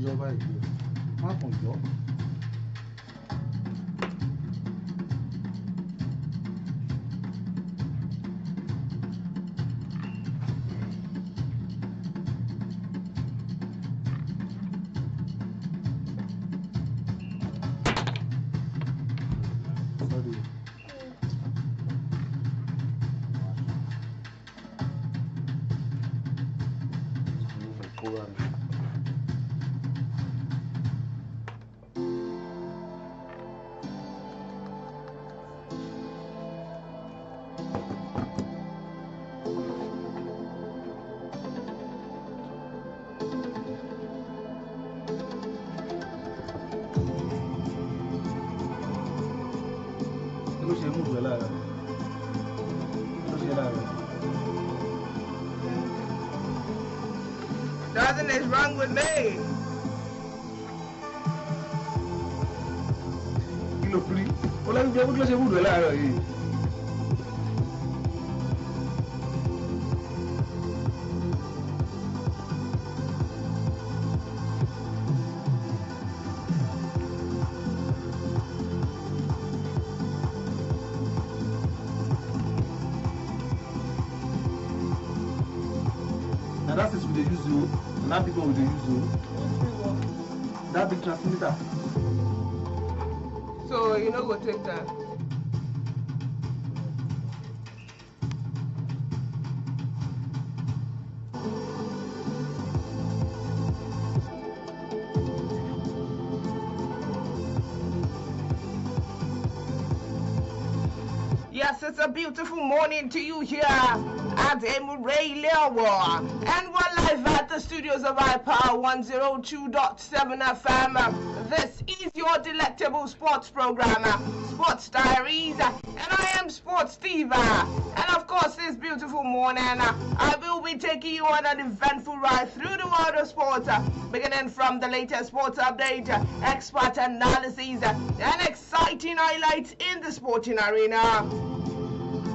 over again. What happened, Joe? Nothing is wrong with me. Kilo free. Hola, mi amigo, se mudó la ahí. Now that's it with the use you. Now people with the use you. That big transmitter. So you know go take that. Yes, it's a beautiful morning to you here at Inioluwa, and we're live at the studios of iPower 102.7 FM. This is your delectable sports program, Sports Diaries, and I am Sports Steve. And of course, this beautiful morning, I will be taking you on an eventful ride through the world of sports, beginning from the latest sports update, expert analyses, and exciting highlights in the sporting arena.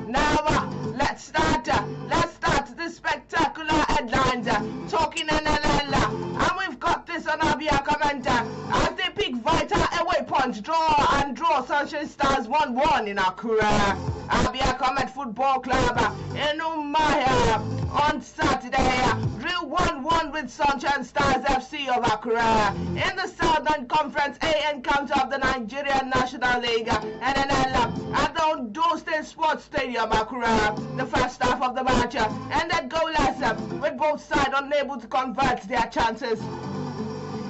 Now, let's start the spectacular headlines, talking NLL, and we've got this on Abia comment, as they pick vital away punch, draw Sunshine Stars 1-1 in Accra. Abia Comet Football Club in Umaya on Saturday drew 1-1 with Sunshine Stars FC of Accra in the Southern Conference A encounter of the Nigerian National League NNL at the Ondo State Sports Stadium Accra. The first half of the match ended goalless, with both sides unable to convert their chances.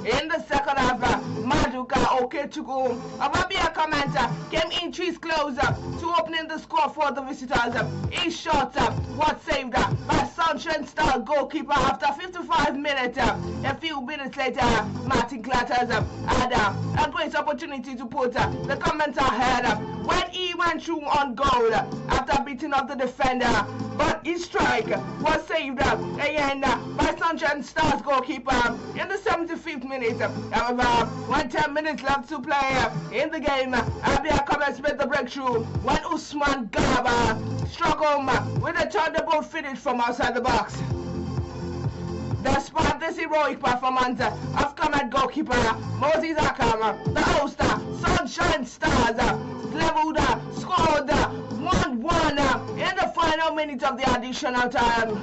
In the second half, Maduka Okechukwu of Abia Comment came inches closer to opening the score for the visitors. He shot was saved by Sunshine Star goalkeeper after 55 minutes. A few minutes later, Martin Clatters had a great opportunity to put the comments ahead when he went through on goal after beating up the defender. But his strike was saved again by Sunshine Stars goalkeeper in the 75th minute. However, when 10 minutes left to play in the game, Abia Comets made the breakthrough when Usman Gaba struck home with a thunderbolt finish from outside the box. Despite this heroic performance of Comet goalkeeper Moses Akam, the host Sunshine Stars leveled, scored 1-1 in the final minute of the additional time.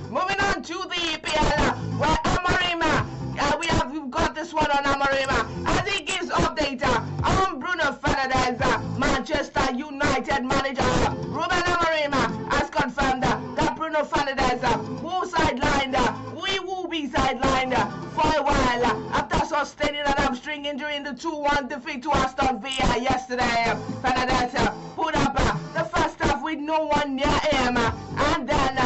Moving on to the EPL, where Amarima, we've got this one on Amarima, as he gives update on Bruno Fernandes. Manchester United manager Ruben Amarima has confirmed that Bruno Fernandes will be sidelined for a while after sustaining an hamstring injury in the 2-1 defeat to Aston Villa yesterday. Fernandes put up the first half with no one near him, and then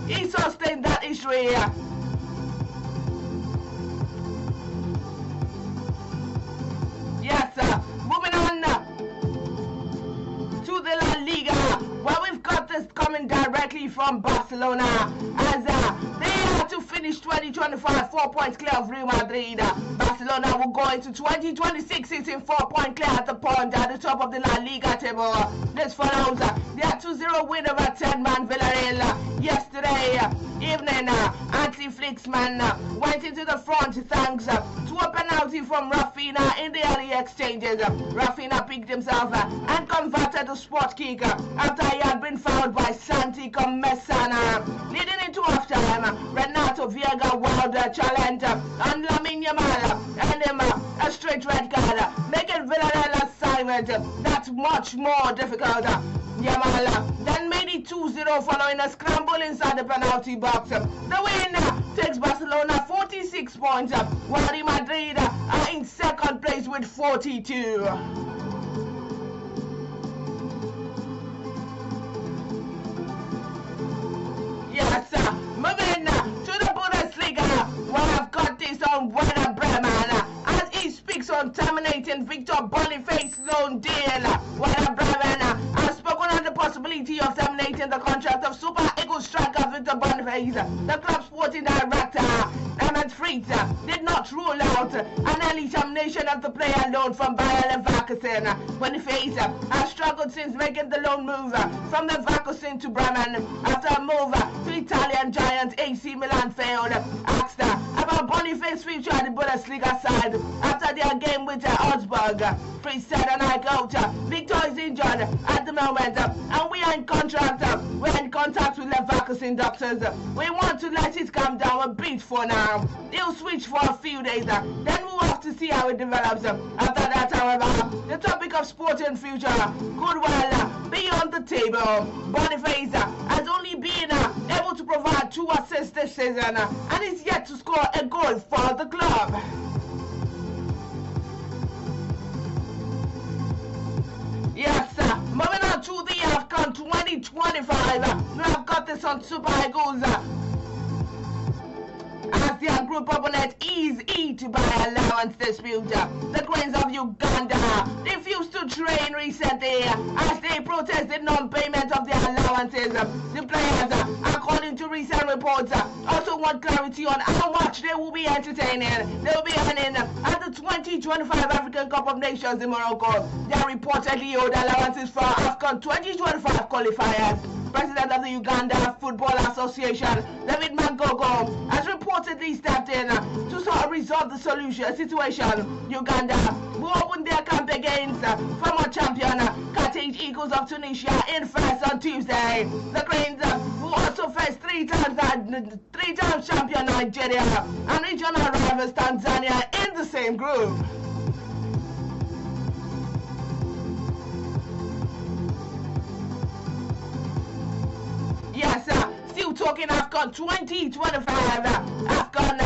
he sustained that injury. Yes, moving on to the La Liga, where we've got this coming directly directly from Barcelona as they are to finish 2025 4 points clear of Real Madrid. Barcelona will go into 2026 sitting 4 points clear at the point at the top of the La Liga table. This follows their 2-0 win over 10-man Villarreal yesterday evening. Anti Flixman went into the front thanks to a penalty from Rafinha in the early exchanges. Rafinha picked himself and converted a spot kick after he had been fouled by Santi Comesana. Leading into halftime, Renato Viega wild challenge on Lamine Yamal and him a straight red card, making Villarreal assignment that's much more difficult. Yamal then made it 2-0 following a scramble inside the penalty box. The win takes Barcelona 46 points, while Real Madrid are in second place with 42. Yes, moving to the Bundesliga, where I've got this on Werder Bremen as he speaks on terminating Victor Boniface's loan deal. Werder Bremen has spoken on the possibility of terminating the contract of Super Eagles striker Victor Boniface. The club's sporting director, Emmett Fritz, did not rule out an early termination of the player loan from Bayer Leverkusen. Boniface has struggled since making the loan move from Leverkusen to Bremen after a move to Italian giant AC Milan failed. Asked about Boniface's future at the Bundesliga side after their game with Augsburg, Fritz said, and I quote, Victor is injured at the moment and we are in contact with Leverkusen doctors. We want to let it calm down a bit for now. He'll switch for a few days, then we'll have to see how it develops. After that, however, the topic of sporting future could well be on the table. Boniface has only been able to provide 2 assists this season and is yet to score a goal for the club. Yes, moving on to the AFCON 2025. We have got this on Super Eagles as their group opponent is eat by allowance dispute. The Cranes of Uganda refused to train recently as they protested non-payment of their allowances. The players, according to recent reports, also want clarity on how much they will be entertaining. They will be earning at the 2025 African Cup of Nations in Morocco. They are reportedly owed allowances for AFCON 2025 qualifiers. President of the Uganda Football Association, David Magogo, has reportedly stepped in to sort of resolve the situation. Uganda will open their camp against former champion Carthage Eagles of Tunisia in France on Tuesday. The Cranes will also face three times champion Nigeria and regional rivals Tanzania in the same group. Yes, still talking AFCON 2025, AFCON,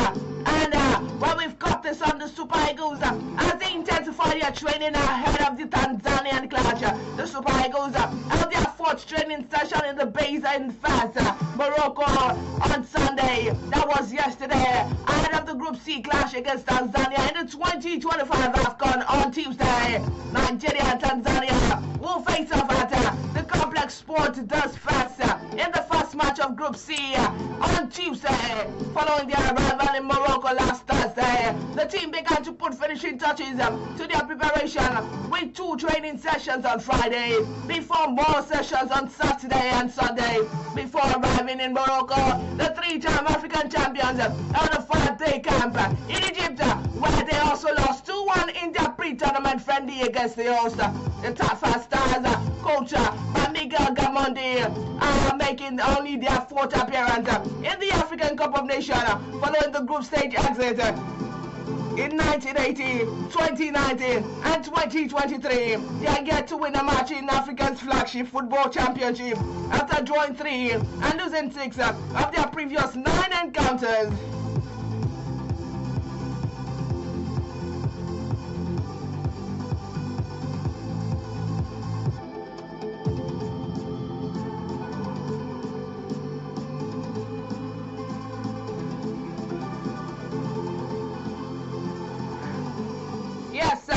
and well, we've got this on the Super Eagles as they intensify their training ahead of the Tanzanian clash. The Super Eagles have their 4th training session in the base in Fez, Morocco on Sunday. That was yesterday, ahead of the Group C clash against Tanzania in the 2025 AFCON on Tuesday. Nigeria and Tanzania will face off at the Complex Sport Does Fest in the first match of Group C on Tuesday. Following their arrival in Morocco last Thursday, the team began to put finishing touches to their preparation with 2 training sessions on Friday, before more sessions on Saturday and Sunday. Before arriving in Morocco, the 3-time African champions held a 5-day camp in Egypt, where they also lost 2-1 in their pre-tournament friendly against the host. The Tafa Stars, coach by Miguel Gamondi, are making only their 4th appearance in the African Cup of Nations following the group stage exit in 1980, 2019 and 2023. They are yet to win a match in Africa's flagship football championship after drawing 3 and losing 6 of their previous 9 encounters. Yes,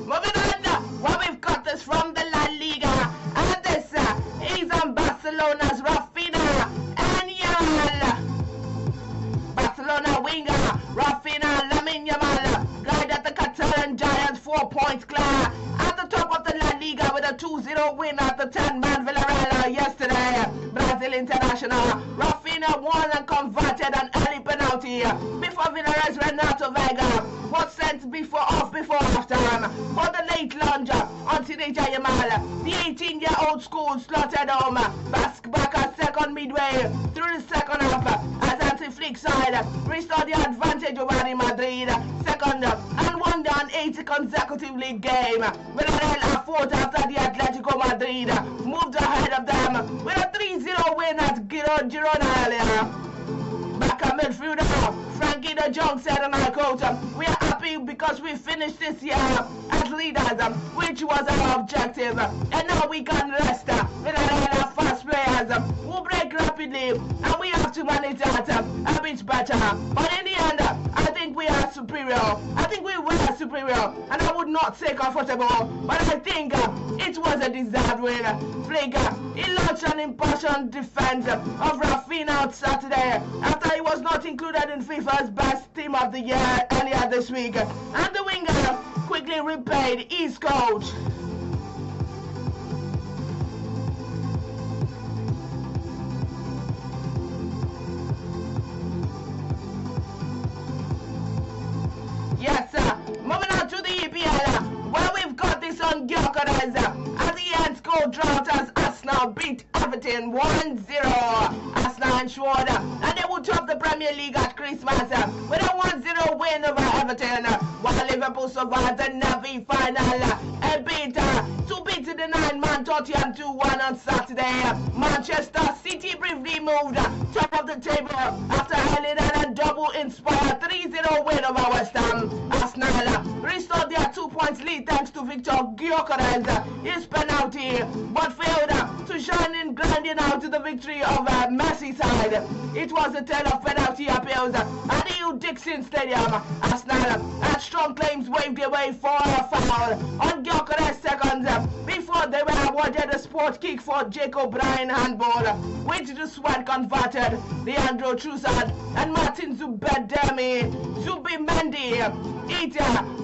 moving on, well, we've got this from the La Liga, and this is on Barcelona's Rafinha 3-0 win at the 10-man Villarreal yesterday. Brazil international Rafinha won and converted an early penalty before Villarreal's Renato Vega was sent before halftime for the late lunge on teenager Yamal. The 18-year-old school slotted home back at second midway through the second half as anti-flick side restored the advantage over Real Madrid. Second and won down 8 consecutive league game. Villarreal are fourth after the Atletico Madrid moved ahead of them with a 3-0 win at Girona earlier. Back at midfielder, Frankie de Jong said, and I quote, "We are happy because we finished this year as leaders, which was our objective. And now we can rest with our fast players who break rapidly, and we have to manage that a bit better. But in the end, I think we are superior. I think we were superior, and I would not say comfortable, but I think it was a deserved win." Flick, he launched an impassioned defense of Rafinha on Saturday after he was not included in FIFA's best team of the year earlier this week, and the winger quickly repaid his coach. Yes, sir. Moving on to the EPL, where we've got this on Gyökeres at the end score drought as Arsenal beat Everton 1-0. Arsenal ensured and they would top the Premier League at Christmas with a 1-0 win over Everton, while Liverpool survived the Navy final and to beat the 9-man Tottenham 2-1 on Saturday. Manchester City briefly moved top of the table after handling a double-inspired 3-0 win over West Ham. Arsenal restored their 2 points lead thanks to Victor Gyökeres, his penalty, but failed to shine in grinding out the victory of Merseyside. It was a tale of penalty appeals at the Hugh Dixon Stadium. Arsenal had strong claims waved away for a foul on Gyökeres' seconds before they were awarded a sport kick for Jacob Bryan handball, which the Swede converted. Leandro Trossard and Martin Zubimendi hit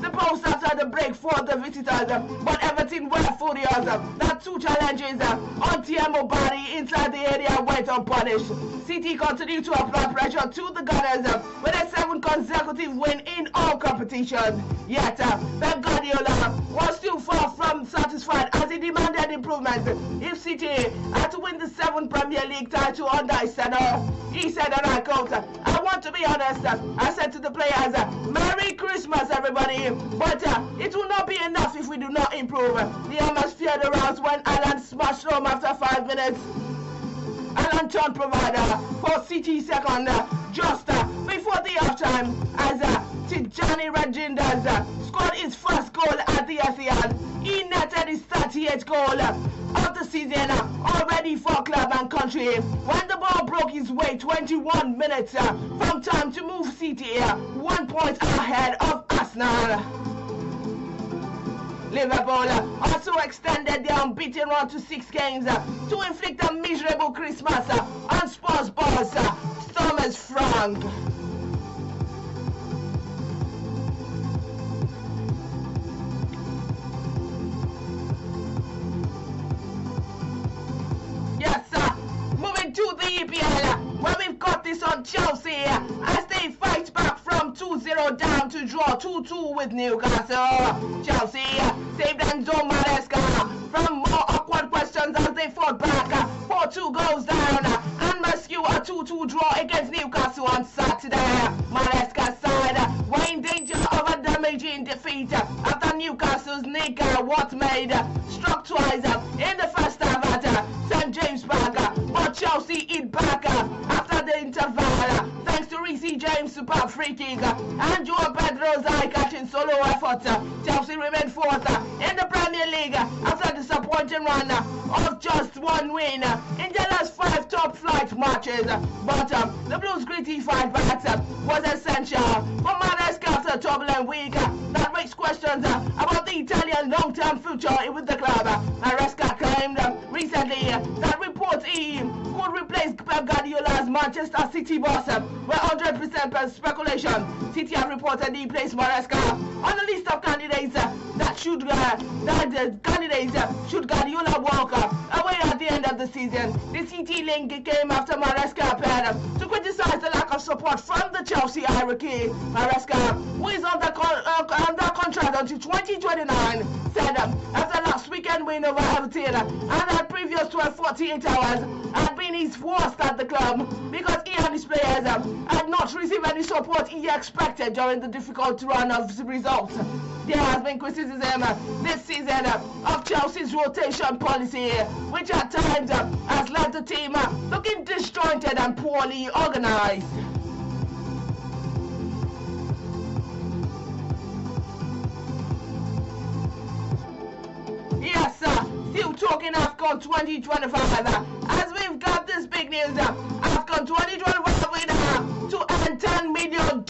the post after the break for the visitors, but Everton were furious that 2 challenges on Thiago Barry inside the area went unpunished. City continued to apply pressure to the Gunners with a 7th consecutive win in all competitions. Yet, Pep Guardiola was still far from satisfied as he demanded improvement if City had to win the 7th Premier League title under his tenure. He said, and I quote, "I want to be honest, I said to the players, Merry Christmas everybody, but it will not be enough if we do not improve." The atmosphere aroused when Alan smashed home after 5 minutes. Alan turned provider for City second just before the halftime as Tijani Rajinder scored his first goal at the Etihad. He netted his 38th goal of the season already for club and country when the ball broke his way 21 minutes from time to move City 1 point ahead of Arsenal. Liverpool also extended their unbeaten run to 6 games to inflict a miserable Christmas on Spurs boss Thomas Frank. Yes, moving to the EPL, where we've got this on Chelsea as they fight back from 2-0 down to draw 2-2 with Newcastle. Chelsea saved Enzo Maresca from more awkward questions as they fought back for 2 goals down and rescue a 2-2 draw against Newcastle on Saturday. Maresca's side were in danger of a damaging defeat after Newcastle's Nick Watmaid struck twice in the first half at St James Park, but Chelsea hit back after the interval thanks to Reece James' superb free kick and Joao Pedro's eye-catching solo effort. Chelsea remained fourth in the Premier League after a disappointing run of just 1 win in their last 5 top-flight matches. But the Blues' gritty fight back was essential for Maresca after a turbulent week that raised questions about the Italian long-term future with the club. Maresca claimed recently that reports he could replace Pep Guardiola's Manchester City boss were 100% per speculation. City have reportedly placed Maresca on the list of candidates that should Guardiola walk away at the end of the season. The City link came after Maresca appeared to criticize the lack of support from the Chelsea hierarchy. Maresca, who is under contract until 2029, said after last weekend win over Everton and that previous 48 hours had been his worst at the club because he and his players had not received any support he expected during the difficult run of results. There has been criticism this season of Chelsea's rotation policy, which at times has led the team looking disjointed and poorly organized. Yes, still talking AFCON 2025. As we've got this big news, AFCON 2025 winner to earn $10 million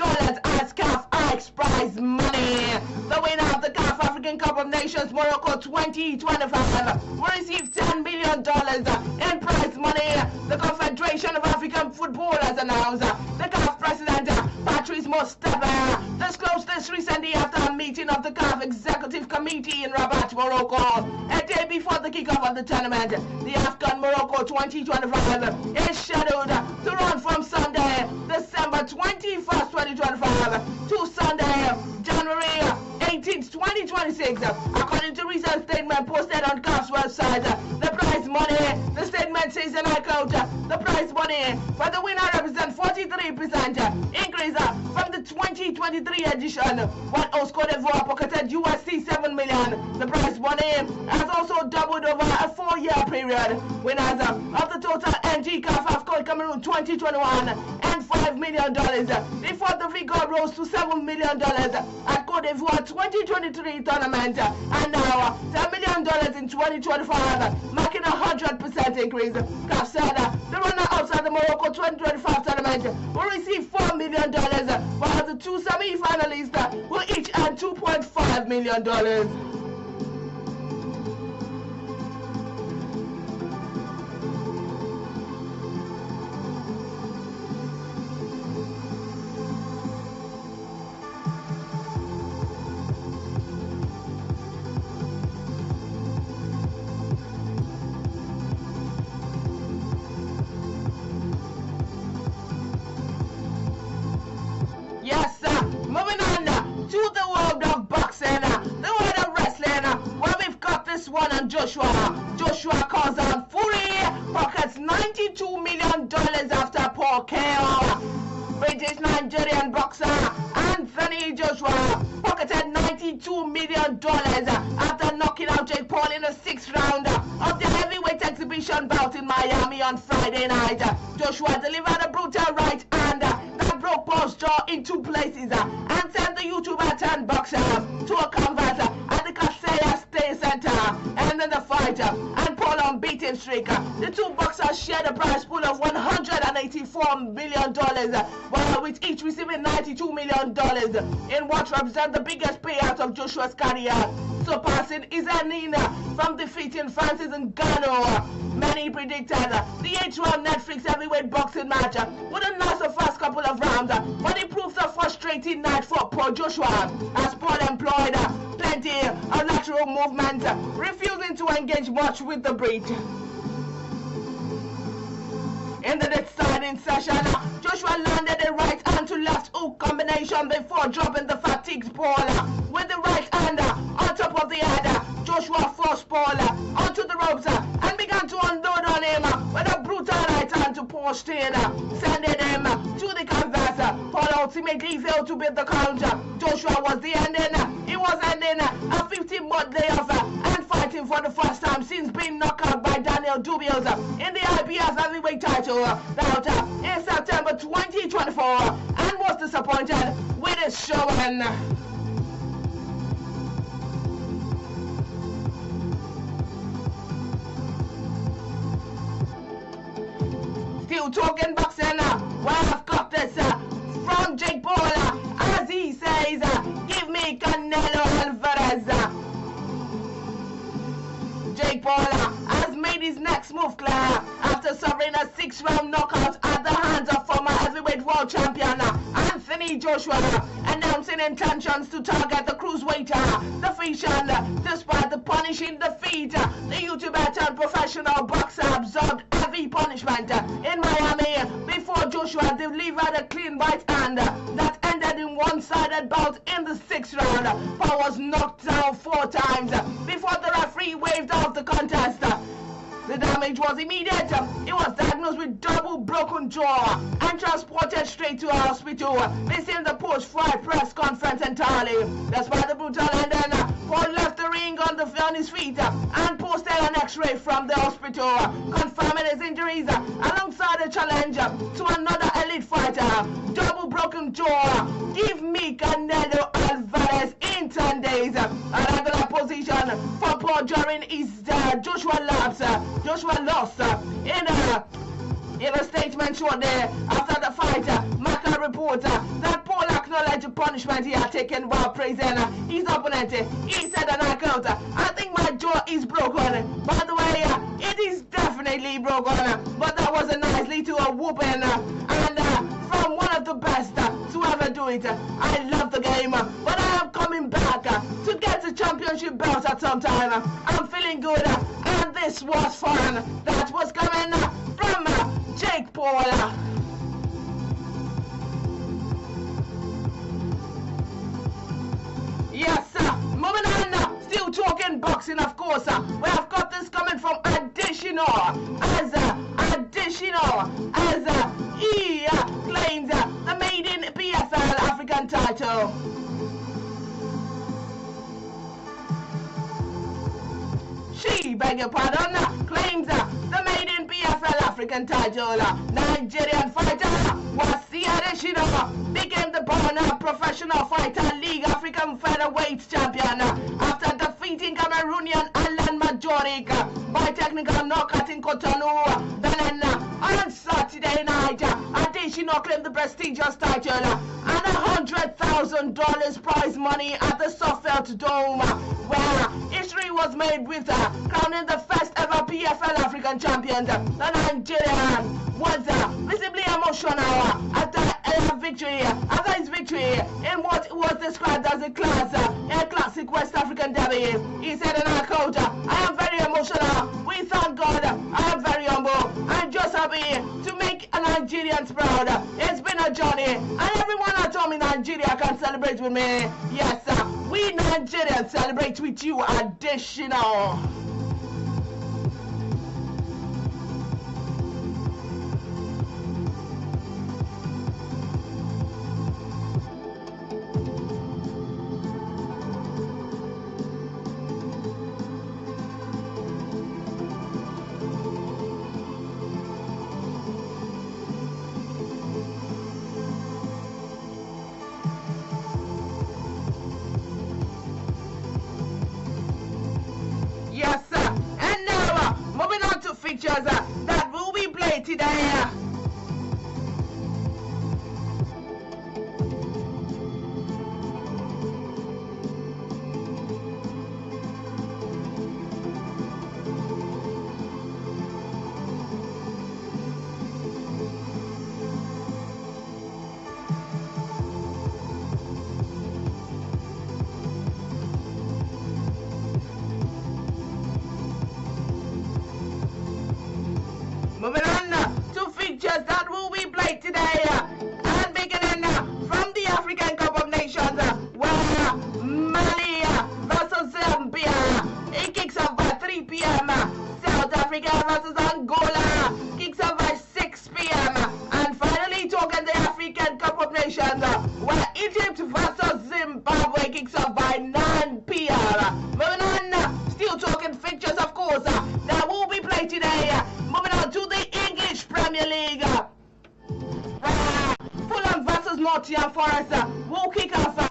as CAF X prize money. The winner of the CAF African Cup of Nations Morocco 2025 will receive $10 million in prize money. The Confederation of African Football has announced. The CAF president, Patrice Mostapha, disclosed this recently after a meeting of the CAF Executive Committee in Rabat, Morocco. A day before the kickoff of the tournament, the AFCON Morocco 2025 is scheduled to run from Sunday, December 21st, 2025 to Sunday, January 18th, 2026. According to recent statement posted on CAF's website, the prize money, the statement says, and I quote, the prize money for the winner represents 43% increase from the 2023 edition, while host Cote d'Ivoire pocketed $7 million. The prize money has also doubled over a 4-year period. Winners of the total NG CAF AFCON Cameroon 2021 and $5 million before the figure rose to $7 million at Cote d'Ivoire 2023 tournament, and now $10 million in 2025, marking a 100% increase. CAF said the runner-ups at the Morocco 2025 tournament will receive $4 million, while the two semi-finalists will each earn $2.5 million. Yes, moving on to the world of boxing, the world of wrestling, where we've got this one on Joshua. Joshua calls on Fury, pockets $92 million after Paul KO. British Nigerian boxer Anthony Joshua pocketed $92 million after knocking out Jake Paul in the 6th round of the heavyweight exhibition bout in Miami on Friday night. Joshua delivered a brutal right hand that broke Paul's jaw in 2 places and sent the YouTuber turned boxer to a canvas at the Kaseya State Center. And in the fight and Paul unbeaten streak, the two boxers shared a prize pool of $184 million, while with each receiving $92 million in what represents the biggest payout of Joshua's career, surpassing Izanina from defeating Francis Ngannou. Many predicted the 8-round Netflix heavyweight boxing match wouldn't last the first couple of rounds, but it proved a frustrating night for Paul Joshua, as Paul employed plenty of lateral movement, refusing to engage much with the breach. In the deciding session, Joshua landed a right hand to left hook combination before dropping the fatigued Paul with the right hand on top of the head. Joshua forced Paul onto the ropes and began to unload on him with a brutal right hand to Paul's chin, sending him to the canvas. Paul ultimately failed to beat the count. Joshua was ending a 15-month layoff and fighting for the first time since being knocked out by Daniel Dubios in the IBS heavyweight title bout in September 2024, and was disappointed with his showing. Still talking boxing, well, I've got this from Jake Paul, as he says, give me Canelo Alvarez. Jake Paul has made his next move clear after suffering a 6-round knockout at the hands Joshua announcing intentions to target the cruiserweight division despite the punishing defeat. The YouTuber turned professional boxer absorbed heavy punishment in Miami before Joshua delivered a clean right hand that ended in one-sided bout in the 6th round. Paul was knocked down 4 times before the referee waved off the contest. The damage was immediate. He was diagnosed with double broken jaw and transported straight to a hospital, missing the post-fight press conference entirely. Despite the brutal ending, Paul left the ring on his feet and posted an X-ray from the hospital, confirming his injuries alongside a challenge to another elite fighter. Double broken jaw. Give me Canelo Alvarez in 10 days. A regular position for Paul during his Joshua loss in a statement shortly after the fight. Maka reports that Paul acknowledged the punishment he had taken while praising his opponent. He said, and I quote, "I think my jaw is broken. By the way, it is definitely broken, but that was a nice little whooping and from one of the best to ever do it. I love the game, but I am coming back to get the championship belt at some time. I'm feeling good, and this was fun." That was coming from Jake Paul. Yes, moving on, still talking boxing, of course. We have got this coming from Additional as he claims the maiden PFL African title. She, beg your pardon, claims the maiden PFL African title. Nigerian fighter Wasi Adesina became the Born Professional Fighter League African Featherweight champion after defeating Cameroonian Alan Majorik by technical knockout in Cotonou, Benin. On Saturday night, Adesina claimed the prestigious title and $100,000 prize money at the Suffolk Dome, where history was made with crowning the first ever PFL African champion. The Nigerian was visibly emotional after his victory in what was described as a classic West African derby. He said, and I quote, "I am very emotional. We thank God. I am very humble. I'm just happy to make Nigerians proud. It's been a journey, and everyone at home in Nigeria can celebrate with me. Yes, we Nigerians celebrate with you." Additional. Yes, and now moving on to features that will be played today. Moving on to features that will be played today, and beginning from the African Cup of Nations, where Mali versus Zambia. It kicks off by 3 p.m. South Africa versus Angola kicks off by 6 p.m. And finally, talking the African Cup of Nations, where Egypt versus Zimbabwe kicks off by 9 p.m. Moving on, still talking fixtures, of course, that will be played today. Moving on to the English Premier League, Fulham versus Nottingham Forest will kick off by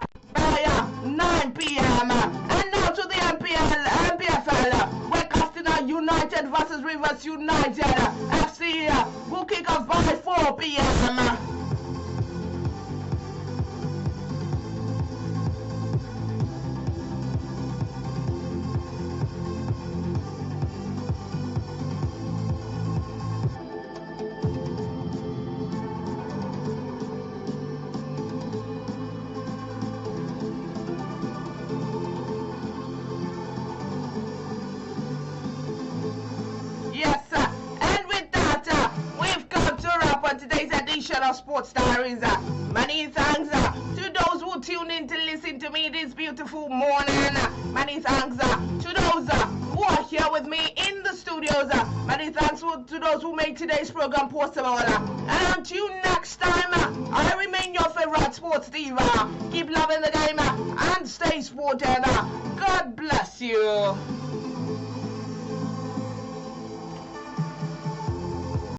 9 p.m. And now to the MPFL, where Castina United versus Rivers United FC will kick off by 4 p.m. Sports Diaries. Many thanks to those who tune in to listen to me this beautiful morning. Many thanks to those who are here with me in the studios. Many thanks to those who made today's program possible. And until next time, I remain your favorite sports diva. Keep loving the game and stay sported. God bless you.